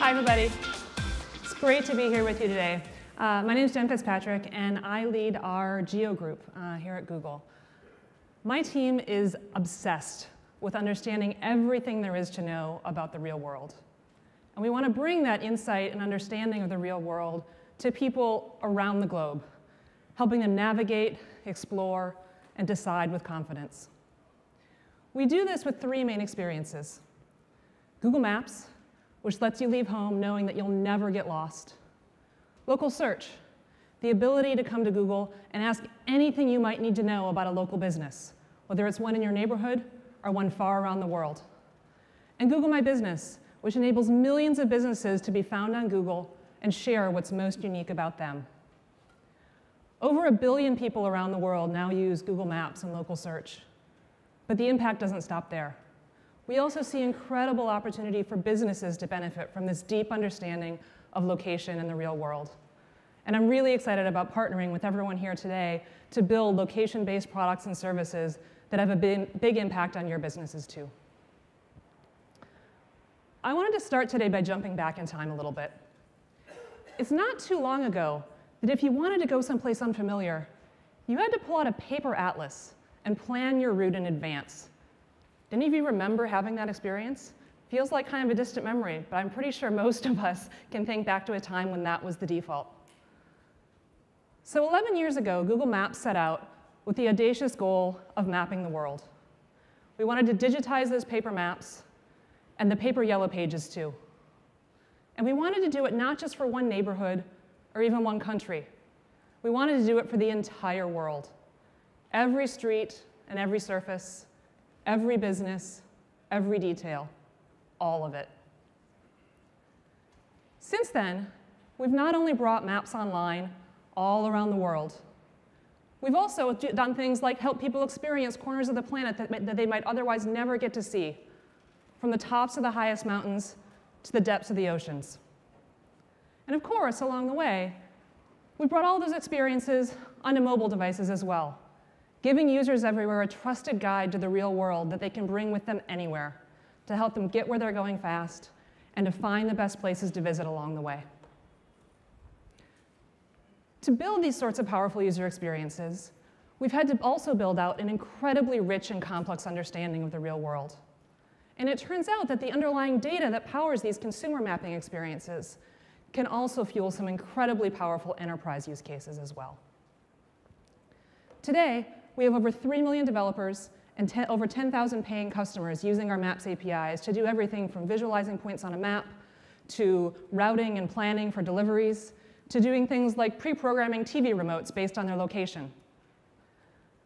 Hi, everybody. It's great to be here with you today. My name is Jen Fitzpatrick, and I lead our Geo group here at Google. My team is obsessed with understanding everything there is to know about the real world. And we want to bring that insight and understanding of the real world to people around the globe, helping them navigate, explore, and decide with confidence. We do this with three main experiences. Google Maps, which lets you leave home knowing that you'll never get lost. Local search, the ability to come to Google and ask anything you might need to know about a local business, whether it's one in your neighborhood or one far around the world. And Google My Business, which enables millions of businesses to be found on Google and share what's most unique about them. Over 1 billion people around the world now use Google Maps and local search. But the impact doesn't stop there. We also see incredible opportunity for businesses to benefit from this deep understanding of location in the real world. And I'm really excited about partnering with everyone here today to build location-based products and services that have a big impact on your businesses too. I wanted to start today by jumping back in time a little bit. It's not too long ago that if you wanted to go someplace unfamiliar, you had to pull out a paper atlas and plan your route in advance. Do any of you remember having that experience? Feels like kind of a distant memory, but I'm pretty sure most of us can think back to a time when that was the default. So 11 years ago, Google Maps set out with the audacious goal of mapping the world. We wanted to digitize those paper maps and the paper yellow pages too. And we wanted to do it not just for one neighborhood or even one country. We wanted to do it for the entire world. Every street and every surface, every business, every detail, all of it. Since then, we've not only brought maps online all around the world, we've also done things like help people experience corners of the planet that they might otherwise never get to see, from the tops of the highest mountains to the depths of the oceans. And of course, along the way, we brought all those experiences onto mobile devices as well, giving users everywhere a trusted guide to the real world that they can bring with them anywhere to help them get where they're going fast and to find the best places to visit along the way. To build these sorts of powerful user experiences, we've had to also build out an incredibly rich and complex understanding of the real world. And it turns out that the underlying data that powers these consumer mapping experiences can also fuel some incredibly powerful enterprise use cases as well. Today, we have over 3 million developers and over 10,000 paying customers using our Maps APIs to do everything from visualizing points on a map, to routing and planning for deliveries, to doing things like pre-programming TV remotes based on their location.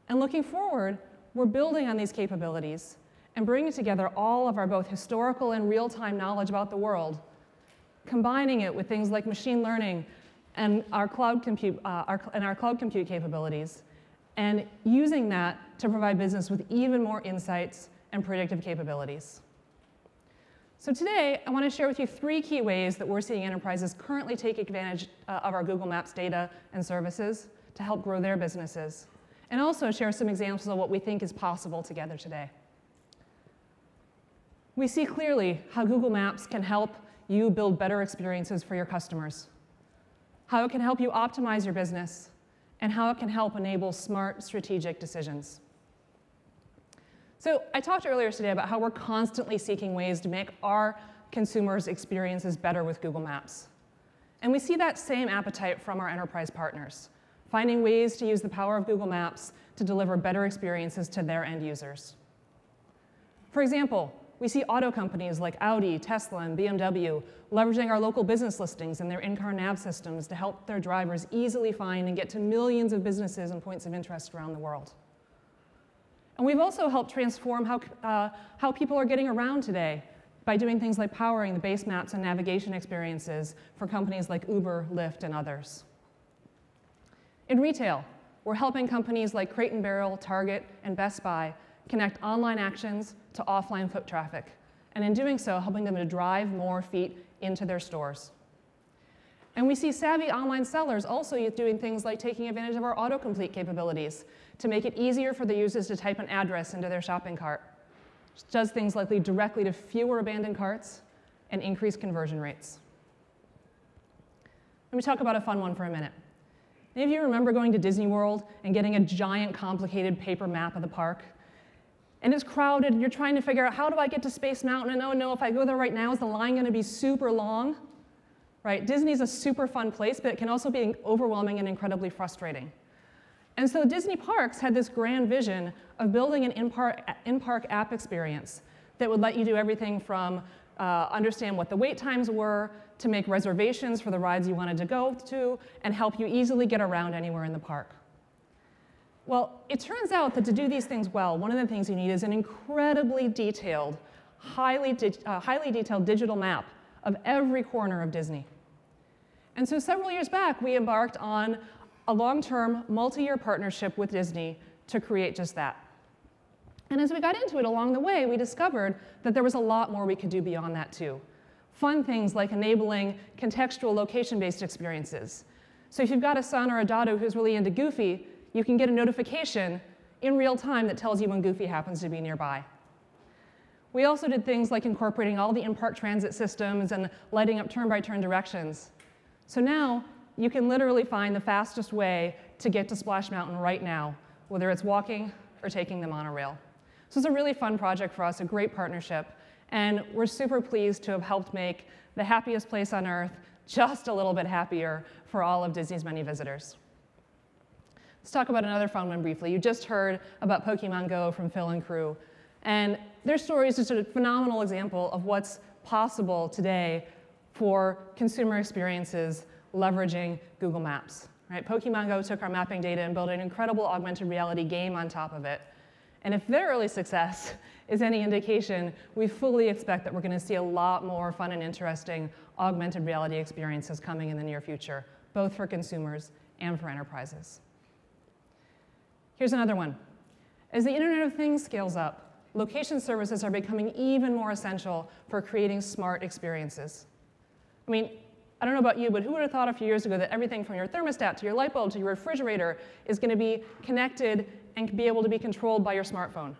And looking forward, we're building on these capabilities and bringing together all of our both historical and real-time knowledge about the world, combining it with things like machine learning and our cloud compute capabilities, and using that to provide business with even more insights and predictive capabilities. So today, I want to share with you 3 key ways that we're seeing enterprises currently take advantage of our Google Maps data and services to help grow their businesses, and also share some examples of what we think is possible together today. We see clearly how Google Maps can help you build better experiences for your customers, how it can help you optimize your business, and how it can help enable smart, strategic decisions. So I talked earlier today about how we're constantly seeking ways to make our consumers' experiences better with Google Maps. And we see that same appetite from our enterprise partners, finding ways to use the power of Google Maps to deliver better experiences to their end users. For example, we see auto companies like Audi, Tesla, and BMW leveraging our local business listings and their in-car nav systems to help their drivers easily find and get to millions of businesses and points of interest around the world. And we've also helped transform how people are getting around today by doing things like powering the base maps and navigation experiences for companies like Uber, Lyft, and others. In retail, we're helping companies like Crate & Barrel, Target, and Best Buy connect online actions to offline foot traffic, and in doing so, helping them to drive more feet into their stores. And we see savvy online sellers also doing things like taking advantage of our autocomplete capabilities to make it easier for the users to type an address into their shopping cart, which does things like lead directly to fewer abandoned carts and increase conversion rates. Let me talk about a fun one for a minute. Any of you remember going to Disney World and getting a giant, complicated paper map of the park? And it's crowded, and you're trying to figure out, how do I get to Space Mountain? And oh no, if I go there right now, is the line going to be super long? Right? Disney's a super fun place, but it can also be overwhelming and incredibly frustrating. And so Disney Parks had this grand vision of building an in-park app experience that would let you do everything from understand what the wait times were, to make reservations for the rides you wanted to go to, and help you easily get around anywhere in the park. Well, it turns out that to do these things well, one of the things you need is an incredibly detailed, highly detailed digital map of every corner of Disney. And so several years back, we embarked on a long-term, multi-year partnership with Disney to create just that. And as we got into it along the way, we discovered that there was a lot more we could do beyond that too. Fun things like enabling contextual location-based experiences. So if you've got a son or a daughter who's really into Goofy, you can get a notification in real time that tells you when Goofy happens to be nearby. We also did things like incorporating all the in-park transit systems and lighting up turn-by-turn directions. So now you can literally find the fastest way to get to Splash Mountain right now, whether it's walking or taking the monorail. So it's a really fun project for us, a great partnership. And we're super pleased to have helped make the happiest place on Earth just a little bit happier for all of Disney's many visitors. Let's talk about another fun one briefly. You just heard about Pokemon Go from Phil and crew. And their story is just a phenomenal example of what's possible today for consumer experiences leveraging Google Maps. Right? Pokemon Go took our mapping data and built an incredible augmented reality game on top of it. And if their early success is any indication, we fully expect that we're going to see a lot more fun and interesting augmented reality experiences coming in the near future, both for consumers and for enterprises. Here's another one. As the Internet of Things scales up, location services are becoming even more essential for creating smart experiences. I mean, I don't know about you, but who would have thought a few years ago that everything from your thermostat to your light bulb to your refrigerator is going to be connected and be able to be controlled by your smartphone?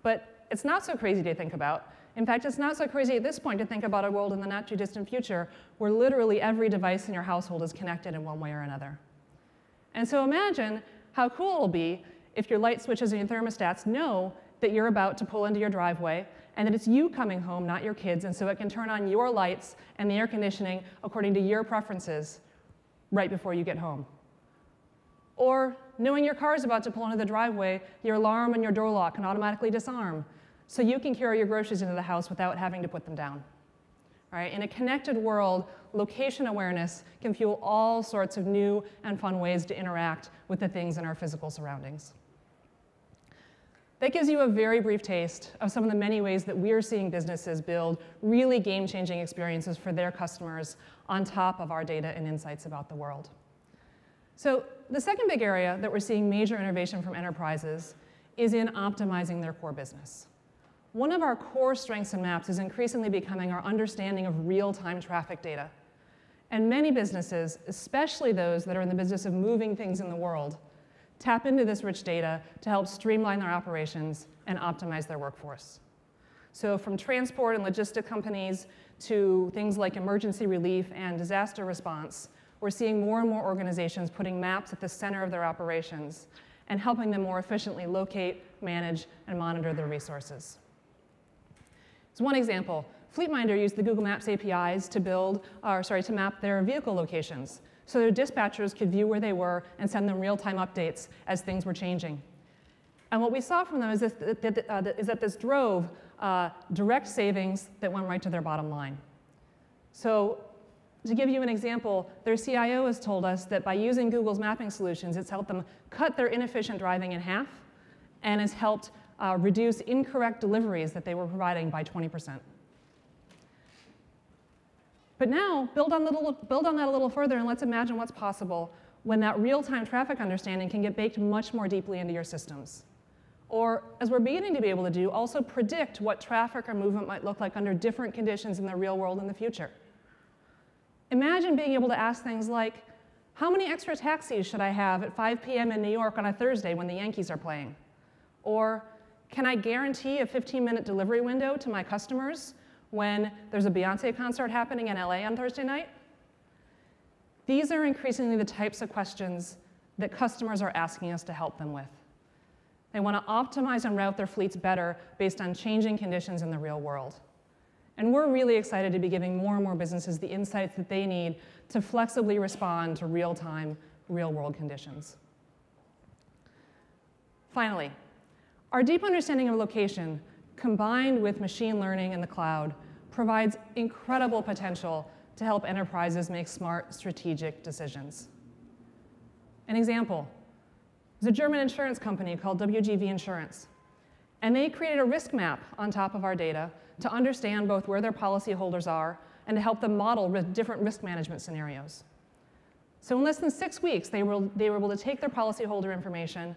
But it's not so crazy to think about. In fact, it's not so crazy at this point to think about a world in the not too distant future where literally every device in your household is connected in one way or another. And so imagine how cool it'll be if your light switches and your thermostats know that you're about to pull into your driveway and that it's you coming home, not your kids, and so it can turn on your lights and the air conditioning according to your preferences right before you get home. Or knowing your car's about to pull into the driveway, your alarm and your door lock can automatically disarm, so you can carry your groceries into the house without having to put them down. All right? In a connected world, location awareness can fuel all sorts of new and fun ways to interact with the things in our physical surroundings. That gives you a very brief taste of some of the many ways that we're seeing businesses build really game-changing experiences for their customers on top of our data and insights about the world. So the second big area that we're seeing major innovation from enterprises is in optimizing their core business. One of our core strengths in Maps is increasingly becoming our understanding of real-time traffic data. And many businesses, especially those that are in the business of moving things in the world, tap into this rich data to help streamline their operations and optimize their workforce. So from transport and logistic companies to things like emergency relief and disaster response, we're seeing more and more organizations putting maps at the center of their operations and helping them more efficiently locate, manage, and monitor their resources. As one example, Fleetminder used the Google Maps APIs to map their vehicle locations, so their dispatchers could view where they were and send them real-time updates as things were changing. And what we saw from them is that this drove direct savings that went right to their bottom line. So to give you an example, their CIO has told us that by using Google's mapping solutions, it's helped them cut their inefficient driving in half and has helped reduce incorrect deliveries that they were providing by 20%. But now, build on that a little further, and let's imagine what's possible when that real-time traffic understanding can get baked much more deeply into your systems. Or, as we're beginning to be able to do, also predict what traffic or movement might look like under different conditions in the real world in the future. Imagine being able to ask things like, how many extra taxis should I have at 5 p.m. in New York on a Thursday when the Yankees are playing? Or, can I guarantee a 15-minute delivery window to my customers when there's a Beyonce concert happening in LA on Thursday night? These are increasingly the types of questions that customers are asking us to help them with. They want to optimize and route their fleets better based on changing conditions in the real world. And we're really excited to be giving more and more businesses the insights that they need to flexibly respond to real-time, real-world conditions. Finally, our deep understanding of location, combined with machine learning and the cloud, provides incredible potential to help enterprises make smart, strategic decisions. An example is a German insurance company called WGV Insurance. And they created a risk map on top of our data to understand both where their policyholders are and to help them model different risk management scenarios. So in less than 6 weeks, they were able to take their policyholder information,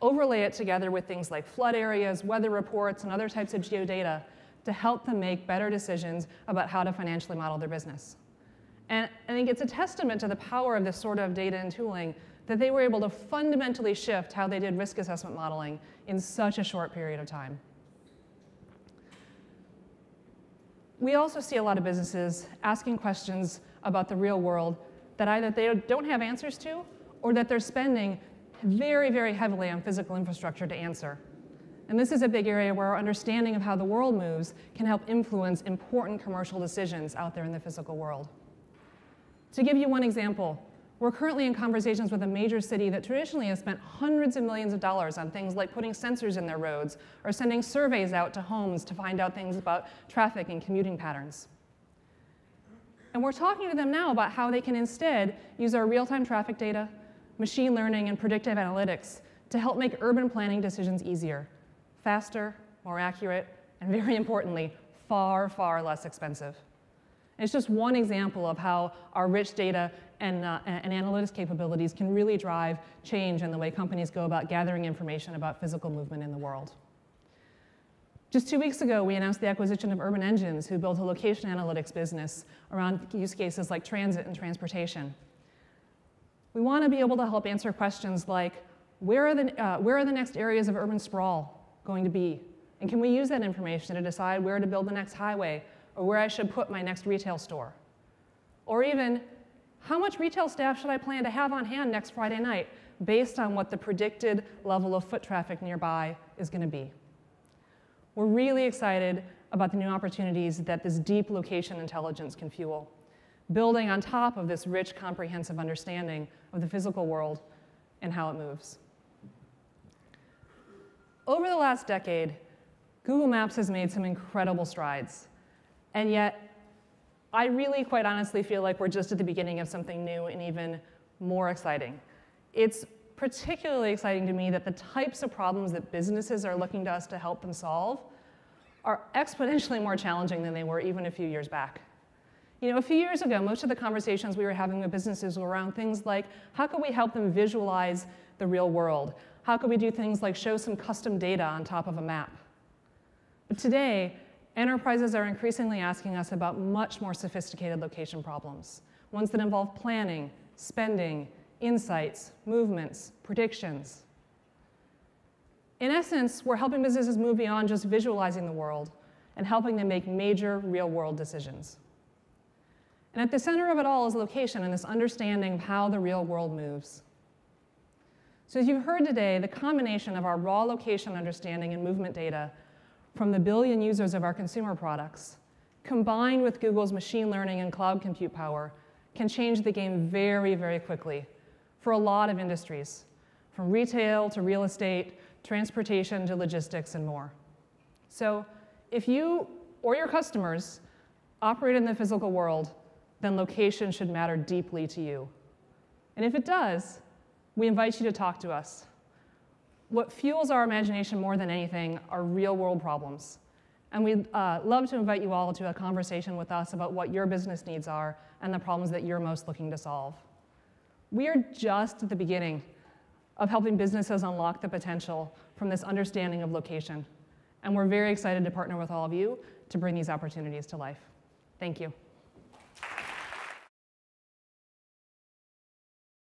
overlay it together with things like flood areas, weather reports, and other types of geodata to help them make better decisions about how to financially model their business. And I think it's a testament to the power of this sort of data and tooling that they were able to fundamentally shift how they did risk assessment modeling in such a short period of time. We also see a lot of businesses asking questions about the real world that either they don't have answers to or that they're spending very, very heavily on physical infrastructure to answer. And this is a big area where our understanding of how the world moves can help influence important commercial decisions out there in the physical world. To give you one example, we're currently in conversations with a major city that traditionally has spent hundreds of millions of dollars on things like putting sensors in their roads or sending surveys out to homes to find out things about traffic and commuting patterns. And we're talking to them now about how they can instead use our real-time traffic data, machine learning, and predictive analytics to help make urban planning decisions easier, faster, more accurate, and very importantly, far, far less expensive. And it's just one example of how our rich data and analytics capabilities can really drive change in the way companies go about gathering information about physical movement in the world. Just 2 weeks ago, we announced the acquisition of Urban Engines, who built a location analytics business around use cases like transit and transportation. We want to be able to help answer questions like, where are the next areas of urban sprawl going to be? And can we use that information to decide where to build the next highway or where I should put my next retail store? Or even, how much retail staff should I plan to have on hand next Friday night based on what the predicted level of foot traffic nearby is going to be? We're really excited about the new opportunities that this deep location intelligence can fuel, building on top of this rich, comprehensive understanding of the physical world and how it moves. Over the last decade, Google Maps has made some incredible strides, and yet I really, quite honestly, feel like we're just at the beginning of something new and even more exciting. It's particularly exciting to me that the types of problems that businesses are looking to us to help them solve are exponentially more challenging than they were even a few years back. You know, a few years ago, most of the conversations we were having with businesses were around things like, how can we help them visualize the real world? How can we do things like show some custom data on top of a map? But today, enterprises are increasingly asking us about much more sophisticated location problems, ones that involve planning, spending, insights, movements, predictions. In essence, we're helping businesses move beyond just visualizing the world and helping them make major real-world decisions. And at the center of it all is location and this understanding of how the real world moves. So as you've heard today, the combination of our raw location understanding and movement data from the billion users of our consumer products, combined with Google's machine learning and cloud compute power, can change the game very, very quickly for a lot of industries, from retail to real estate, transportation to logistics, and more. So if you or your customers operate in the physical world, then location should matter deeply to you. And if it does, we invite you to talk to us. What fuels our imagination more than anything are real-world problems. And we'd love to invite you all to a conversation with us about what your business needs are and the problems that you're most looking to solve. We are just at the beginning of helping businesses unlock the potential from this understanding of location. And we're very excited to partner with all of you to bring these opportunities to life. Thank you.